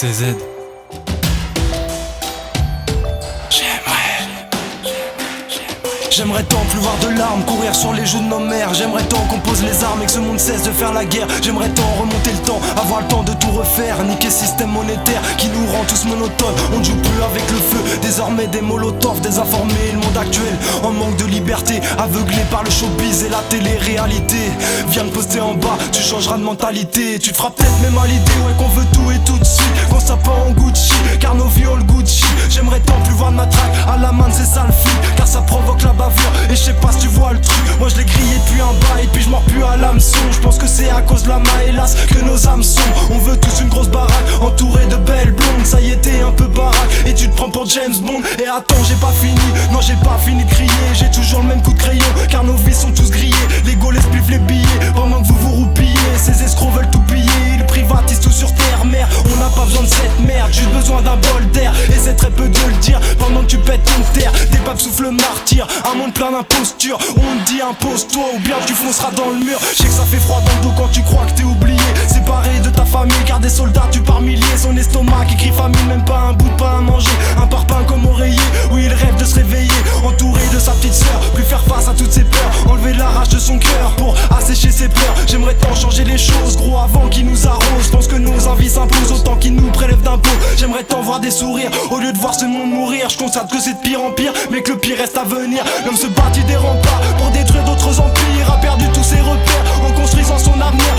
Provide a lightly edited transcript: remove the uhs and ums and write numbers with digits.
CZ. J'aimerais tant plus voir de larmes courir sur les joues de nos mères. J'aimerais tant qu'on pose les armes et que ce monde cesse de faire la guerre. J'aimerais tant remonter le temps, avoir le temps de tout refaire. Niquer ce système monétaire qui nous rend tous monotones. On ne joue plus avec le feu, désormais des molotovs. Désinformés, le monde actuel en manque de liberté. Aveuglé par le showbiz et la télé-réalité. Viens me poster en bas, tu changeras de mentalité. Tu te feras peut-être même à l'idée, ouais, qu'on veut tout et tout de suite. Qu'on s'appelle en Gucci, car nos vies ont le Gucci. J'aimerais tant plus voir de matraque à la main de ces sales filles, car ça provoque la bavure. Et je sais pas si tu vois le truc, moi je l'ai grillé depuis un bail, puis je mords plus à l'hameçon. Je pense que c'est à cause de la main, hélas, que nos âmes sont. On veut tous une grosse baraque, entourée de belles blondes. Ça y est, t'es un peu baraque, et tu te prends pour James Bond. Et attends, j'ai pas fini, non j'ai pas fini de crier. J'ai toujours le même coup de crayon, car nos vies sont tous grillées. Les gars, les spliffent les billets, pendant que vous vous roupillez. Ces escrocs veulent tout piller, ils privatisent tout sur terre, mère. On n'a pas besoin de cette merde, juste besoin d'un bol d'air. Et c'est très peu de le dire, pendant que tu pètes ton terre. Des papes soufflent martyr, un monde plein d'imposture. On te dit impose-toi ou bien tu fonceras dans le mur. Je sais que ça fait froid dans le dos quand tu crois que t'es oublié, séparé de ta famille, car des soldats tuent par milliers. Son estomac écrit famine, même pas un bout de pain à manger. Un parpaing comme oreiller, oui il rêve de se réveiller, entouré de sa petite sœur. Plus faire face à toutes ses peurs, enlever la rage de son cœur pour assécher ses pleurs. J'aimerais tant changer les choses, gros, avant qu'ils nous arrosent. Je pense que nos envies s'imposent autant qu'ils nous prélèvent d'impôts. J'aimerais tant voir des sourires, au lieu de voir ce monde mourir. Je constate que c'est de pire en pire, mais que le pire reste à venir. L'homme se bâtit des remparts pour détruire d'autres empires, a perdu tous ses repères en construisant son avenir.